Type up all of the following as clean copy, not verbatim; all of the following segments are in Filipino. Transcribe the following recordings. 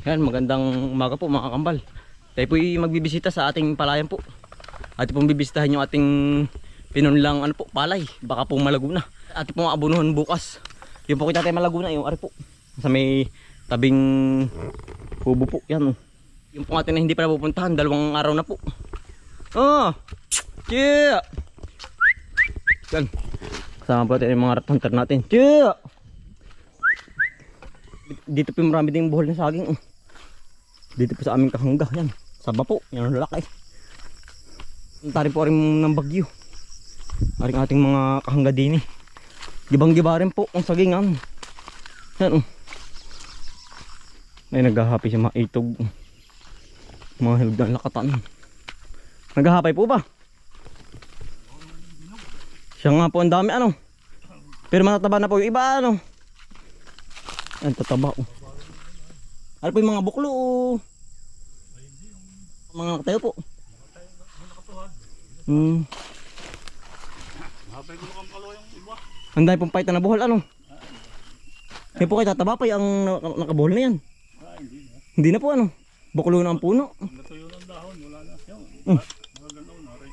Yan, magandang umaga po mga kambal. Tayo po magbibisita sa ating palayan po. At pong bibisitahin yung ating pinunlang ano po, palay. Baka po malago na. At pong abunuhan bukas. Yung po kita tayo malago na, yung ari po. Sa may tabing kubo po. Yan. Yung po atin na hindi pa napupuntahan. 2 araw na po. Oh! Yeah! Yan. Kasama po natin yung mga rat hunter natin. Yeah! Dito po marami ding buhol na saging. Dito po sa aming kahangga. Yan. Saba po. Yan ang lalaki. Tari po rin ng bagyo. Aring ating mga kahangga din eh. Gibang-giba rin po ang sagingan. Yan. May naghahapi siya mga itog. Mga hilog na lakatan. Naghahapay po ba? Siya nga po ang dami ano. Pero matataba na po yung iba ano. Yan tataba oh. Ano po yung mga buklo oh. Mga katayo po. Ang dami pong paitan na buhol ano. Kaya po kayo tataba pa yung nakabuhol na yan. Hindi na po ano. Buklo na ang puno. Natuyo ng dahon, wala na siya. Magaganda na rin.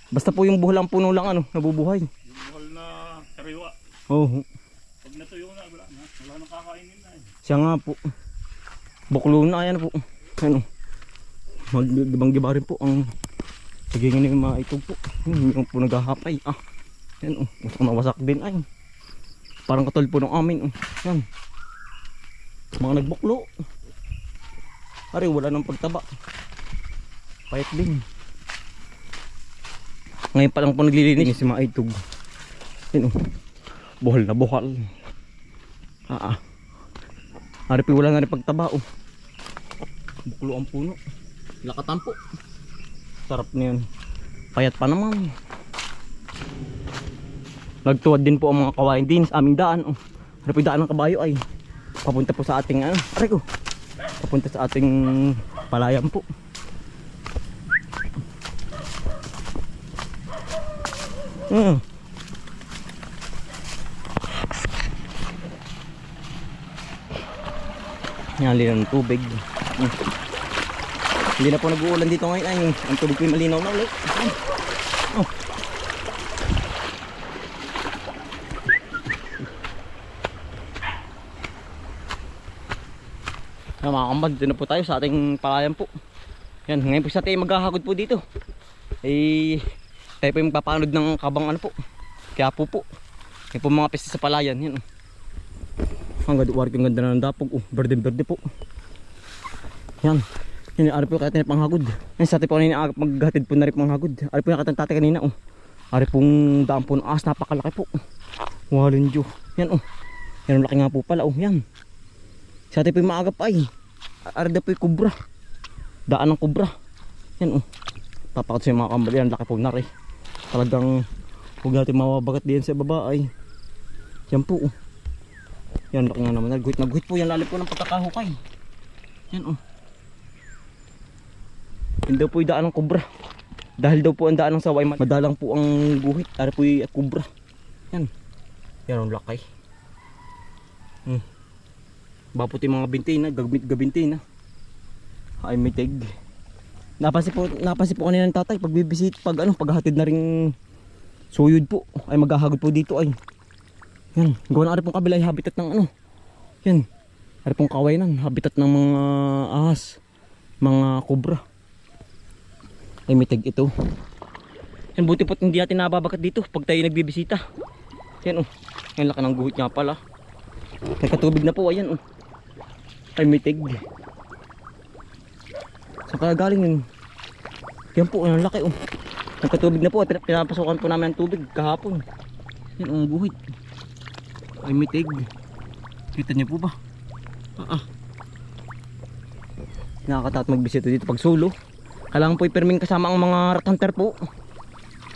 Basta po yung buhol ang puno lang ano, nabubuhay. Yung buhol na sariwa. Oo. Pag natuyo na, wala na. Wala nang kakainin na eh. Siya nga po. Buklo na yan po. Ano. Magbibang-giba rin po ang sagingan ng mga itog po. Yung po naghahapay. Ah. Yan oh. Gusto na wasak din ay. Parang katol po ng amin oh. Yan. Mga nagbuklo. Ari wala nang pagtaba. Payat din. Ngayon pa lang po naglilinis si mga itog. Yan oh. Buhal na buhal. Ari po wala na rin pagtaba oh. Buklo ang puno. Lakatan po. Sarap na yun. Payat pa naman. Nagtuwad din po ang mga kawain din sa aming daan oh. Ano po yung daan ng kabayo ay papunta po sa ating ano. Aray ko. Papunta sa ating palayan po. Nyali ng tubig. Hindi na po nag-uulan dito ngayon ay ang tubig ko malinaw na ulit. Oh. Mga kambal, dito na po tayo sa ating palayan po. Yan, ngayon po sa tayo maghahagod po dito. Eh, tayo po yung papanod ng kabang ano po. Kaya po. Yan po mga pesta sa palayan. Yan. Ang ganda na ng dapog. Oh, berde po. Yan. Yan, ari po kaya panghagod. Yan, sa atin po kanina maghatid po na rin panghagod. Ari po nakatang tatay kanina. Oh. Ari pong daan po ng ahas, napakalaki po. Walin Diyo. Yan oh. Yan ang laki nga po pala. Oh, yan. Sa atin po yung maagap ay. Arda po yung kubra. Daan ng kubra. Yan oh. Papakot sa mga kambal yan. Laki po na rin. Talagang huwag natin mawabagat din sa baba ay. Yan po oh. Yan laki nga naman. Nagguhit po yan. Lalim po ng pagkakahukay. Yan oh. Yan daw po yung daan ng kubra. Dahil daw po ang daan ng saway madalang po ang guhit. Ari po yung kubra. Yan. Yan ang laki. Bapot yung mga binti na, gabinti na. Ay may tig. Napasi po kanina ng tatay paghatid na ring suyod po. Ay maghahagod po dito ay. Yan, gawa na ari pong kabila ay habitat ng ano. Yan. Ari pong kawainan, habitat ng mga ahas, mga kobra. Ay may tig ito. Yan buti po't hindi natin nababagat dito pag tayo nagbibisita. Yan oh. Yan laki ng guhit nga pala. Nagkatubig na po ayan oh. Ay may tig. Saan kaya galing yun? Yan po, ang laki oh. Nagkatubig na po, pinapasukan po namin ang tubig kahapon. Yan ang guhit. Ay may tig. Kita niyo po ba? Nakakatakot magbisita dito pag solo. Kailangan po iperming kasama ang mga rat hunter po.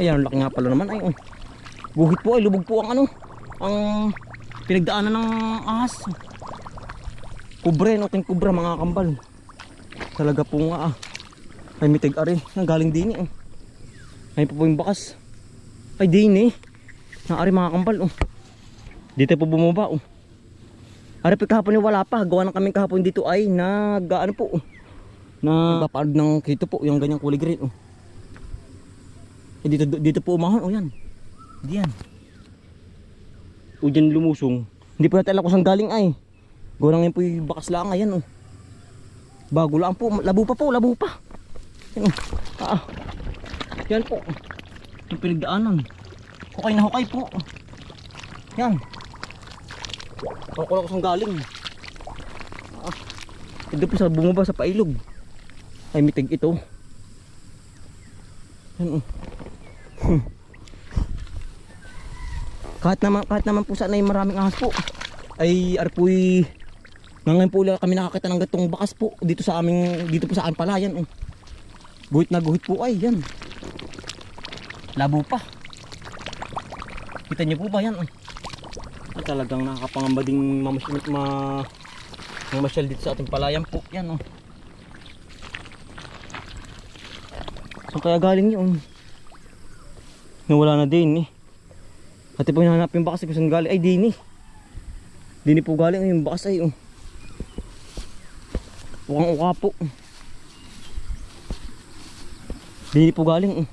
Ayan, ang laki nga pala naman ay oh. Guhit po ay lubog po ang ano. Ang pinagdaanan ng ahas. Kubra yan, okay kubra mga kambal. Talaga po nga Ay mitig ari, ang galing din eh. Ay po yung bakas. Ay din eh. Ang ari mga kambal oh. Dito po bumaba oh. Ari po kahapon ay wala pa. Gawa ng kaming kahapon dito ay ano po. Nagpapaanod ng kito po. Yung ganyang kulay green. Oh. Eh, dito po umahon. O yan. Diyan. O dyan lumusong. Hindi po natin alam kung saan galing ay. Gawa ng yun po yung bakas lang. Ayan oh. Bago lang po. Labo pa po. Labo pa. Yan oh. Yan po. Yung pinagdaanan. Hukay na hukay po. Yan. Ang kulang ko saan galing. Ito po sa bumaba sa pailog. Ay mitig ito. Yan. Kahit naman po sana ay maraming ahas po. Ay arpoy ngayon po kami nakakita ng gatong bakas po dito sa po sa aming palayan. Guhit na guhit po ay yan. Labo pa. Kita niyo po ba yan? At talagang nakakapangamba ding mamasyal dito sa ating palayan po. Yan oh. Saan kaya galing yun? Nawala na din eh. Pati po hinahanap yung bakas kung saan galing. Ay dini. Dini po galing yung bakas ay oh. Ukang uka po. Dini po galing oh.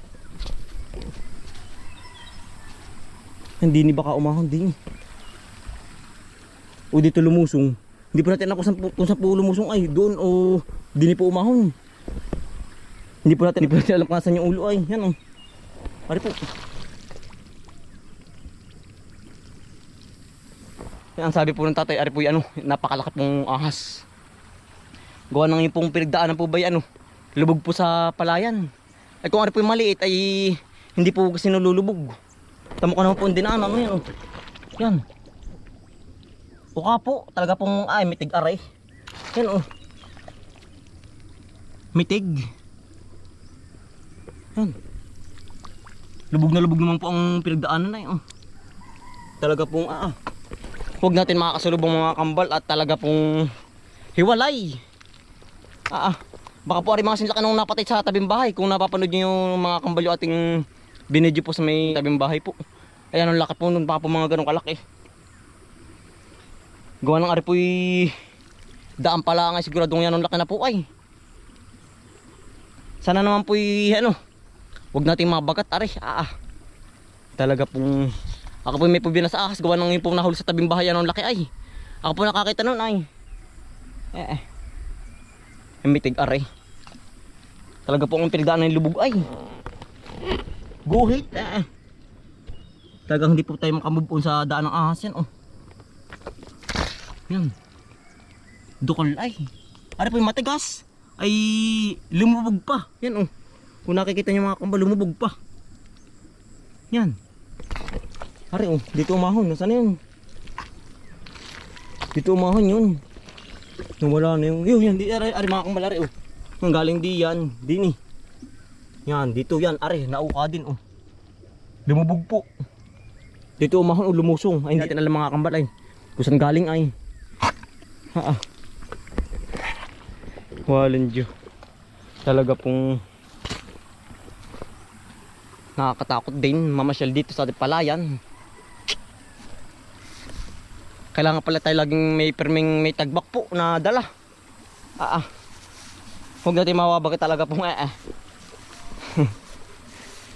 Hindi baka umahon din. O dito lumusong. Hindi po natin alam kung saan po lumusong ay doon o dini po umahon. Hindi po natin alam kung saan yung ulo ay. Yan o. Pari po. Yan, ang sabi po ng tatay, ari po yung napakalaki pong ahas. Gawa ng yung pong pinagdaanan po ba yan lubog po sa palayan. Ay kung ari po yung maliit ay hindi po kasi nululubog. Tamo ko naman po yung dinaanan yan Yan. Uka po, talaga pong mitig aray. Yan mitig. Yan. Lubog na lubog naman po ang pinagdaanan na yun. Talaga pong huwag natin makakasalubong mga kambal at talaga pong hiwalay. Baka po ari mga sinlaki nung napatay sa tabing bahay. Kung napapanood nyo yung mga kambal yung ating binidyo po sa may tabing bahay po. Ayan ang laki po nun, baka po mga ganong kalaki. Gawa ng ari po'y daan pala nga siguradong yan ang laki na po ay. Sana naman po'y huwag natin mabagat ari. Talaga pong ako po may pubina sa ahas. Gawa ng yung pong nahuli sa tabing bahay yan ang laki ay. Ako po nakakita nun ay. Mitig ari. Talaga po ang pinagdaan ng lubog ay. Guhit talagang hindi po tayo makamove on sa daan ng ahas yan Yan. Dukol ay. Ari po yung matigas ay lumubog pa. Yan Kung nakikita nyo mga kambal, lumubog pa. Yan. Ari dito umahon. Nasaan yun? Dito umahon yun. Nawala na yung yan. Ari mga kambal ari Ang galing di yan. Dini. Yan. Dito yan. Ari. Nauka din lumubog po. Dito umahon lumusong. Ay hindi natin alam mga kambal ay. Kung saan galing ay. Walang Diyo. Talaga pong nakakatakot din mamasyal dito sa ating palayan. Kailangan pala tayo laging may perming may tagbak po na dala. Huwag natin mawabagay talaga pong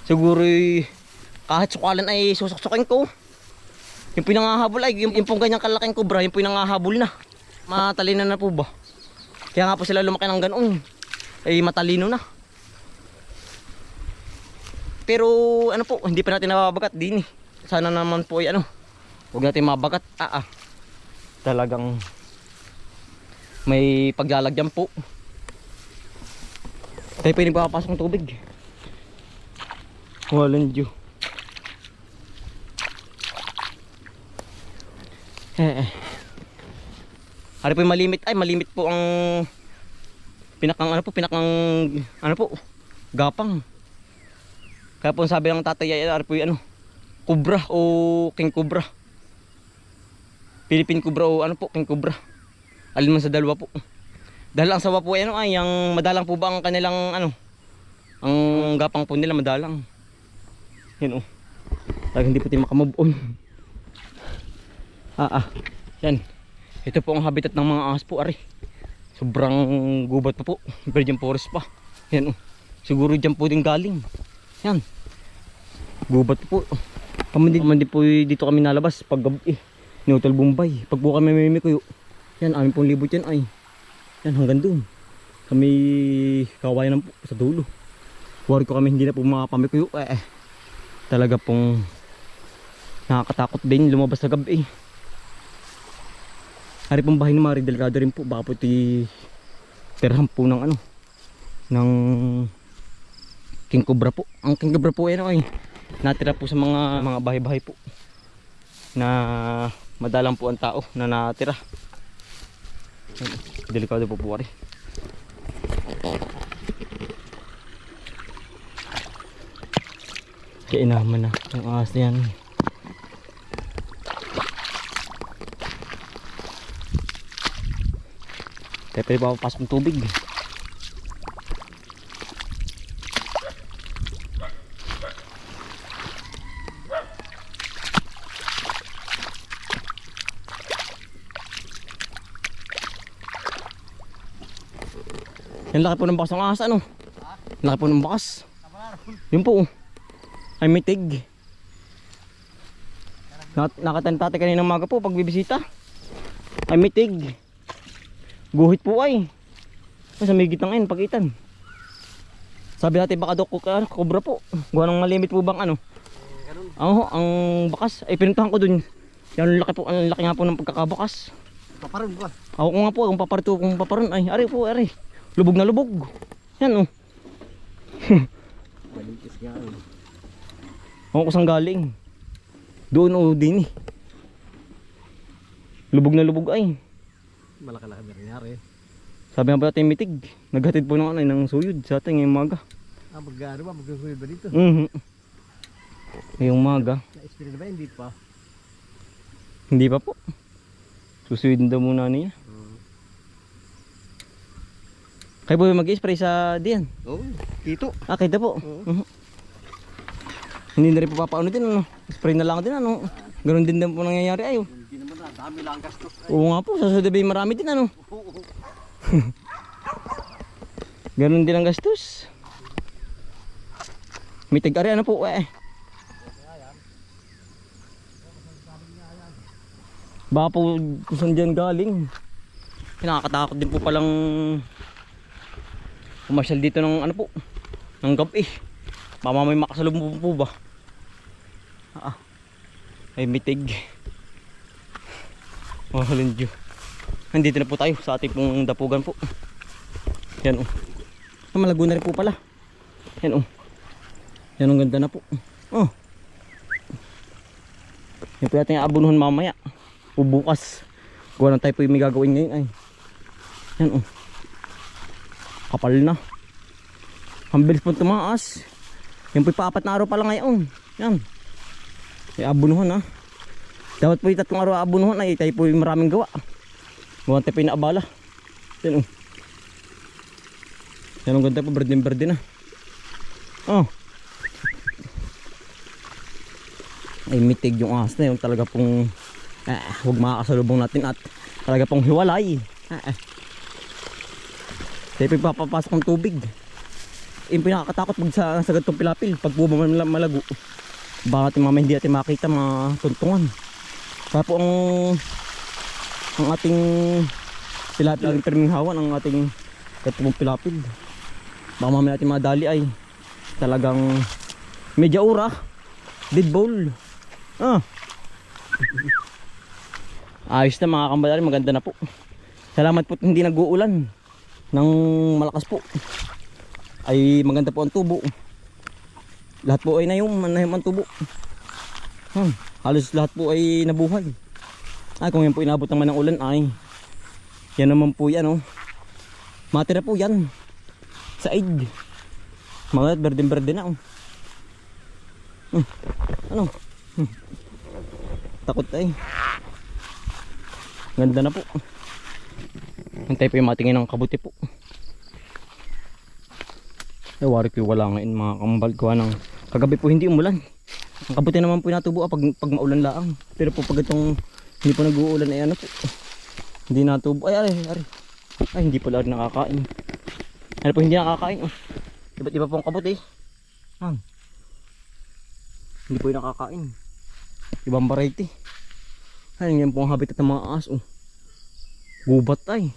siguro kahit sukalan ay susuksukin ko. Yung pinangahabol ay yung pong ganyang kalaking kubra, yung pinangahabol na. Matalino na po ba? Kaya nga po sila lumaki ng ganoon. Ay matalino na. Pero po, hindi pa natin nababagat din Sana naman po ay huwag natin mabagat. Talagang may paglalagyan po. Tayo pa yung papasok ng tubig. Walang Diyo. Hari po yung malimit. Ay malimit po ang pinakang gapang. Kaya po sabi ng tatay ay hari po yung kubra o king kubra. Philippine kubra o king kubra. Alin man sa dalawa po. Dahil ang sawa po ay ang madalang po ba ang kanilang ang gapang po nila madalang. Yan Talagang hindi po tayo makamove on. Yan. Ito po ang habitat ng mga ahas po, ari. Sobrang gubat pa po. Virgin forest pa. Yan oh. Siguro dyan po din galing. Yan. Gubat po. Pamandi po dito kami nalabas pag gabi. Ni Hotel Bombay. Pag po kami may kuyo. Yan, amin pong libot yan ay. Yan, hanggang doon. Kami kawayan po sa dulo. Worry ko kami hindi na po makapamikuyo. Talaga pong nakakatakot din lumabas sa gabi. Hari pong bahay ni Marie delikado rin po. Baka po tirahan po ng ano, ng king cobra po. Ang king cobra po ay natira po sa mga bahay-bahay po na madalang po ang tao na natira. Delikado po po rin. Kaya inaman na yung ahas na yan. Kaya pwede pa papasok ng tubig. Yan laki po ng bakas ng ahas ano? Laki po ng bakas. Yun po. Ay may tig. Nakatantati kaninang maga po pag bibisita. Ay may tig. Guhit po ay. Sa may gitnang ayun, pagitan. Sabi natin baka cobra po. Gawa ng malimit po bang ano? Oo, ang bakas. Ay pinuntahan ko dun. Yan laki po, ang laki nga po ng pagkakabakas. Paparon ba? Ako nga po, ang paparito kong paparon. Ay, ari po, ari. Lubog na lubog. Yan oh. Malikis nga. Ako kusang galing. Doon o din eh. Lubog na lubog ay. Malaki-laki na rin. Sabi nga ba natin mitig. Naghatid po ng, ng suyod sa atin ngayong maga. Mag-ano ba? Mag-suyod ba dito? Ngayong maga. Na-experience ba? Hindi pa. Hindi pa po. Susuyod daw muna niya. Kayo po mag-spray sa diyan? Oo, dito. Ah, kayo po. Hindi na rin po papaano din ano. Spray na lang din ano. Ganon din po nangyayari ayo. Hindi naman na, dami lang gastos. Oo nga po, sa sudabi marami din ano. Ganon din ang gastos. May tig-ari ano po Baka po kung saan dyan galing. Nakakatakot din po palang pumasyal dito ng ano po, ng gabi. Baka may makasalubong po ba? Ay mitig. Mahalin Diyo. Nandito na po tayo sa ating pong dapugan po. Yan oh. Malago na rin po pala. Yan oh. Yan ang ganda na po. Oh. Yan po natin aabunuhan mamaya. O bukas. Gawa lang tayo po yung may gagawin ngayon ay. Yan oh. Kapal na. Ang bilis po tumaas. Yan po yung 4 na araw pa lang ngayon. Yan. Ay abunuhan ha. Dapat po yung 3 araw abunuhan ay tayo po yung maraming gawa. Gawa tayo po yung naabala. Yan oh. Yan ang ganda po. Berde na. Oh. Ay mitig yung ahas na yun. Talaga pong huwag makakasalubong natin at talaga pong hiwalay. Tayo po yung papapasok ng tubig. Yung pinakakatakot pag sa ganitong pilapil. Pag po malago. Baka natin mamaya hindi natin makita mga tuntungan. Kaya po ang ating pilapil, ang terminghawan, ang ating katubong pilapil. Baka mamaya natin madali ay talagang medya ura. Dead ball. Ayos na mga kambalari, maganda na po. Salamat po hindi nag-uulan ng malakas po. Ay maganda po ang tubo. Lahat po ay nayong ang tubo. Halos lahat po ay nabuhay. Ay kung yan po inabot naman ng ulan ay yan naman po yan oh. Matira po yan sa aid. Mga berde na oh. Ano? Takot ay. Ganda na po. Hintay po yung matingin ng kabuti po. Ay wari ko wala ngayon mga kambal ko ng kagabi po hindi umulan. Ang kabuti naman po natubo pag maulan laang. Pero po pag itong hindi po nag-uulan ay ano po. Hindi natubo. Ay, ari. Ay, hindi pala rin nakakain. Ano po hindi nakakain? Oh. Iba't iba pong kabot eh. Hindi po yung nakakain. Ibang variety. Ay, yan po ang habitat ng mga aas. Oh. Gubat ay.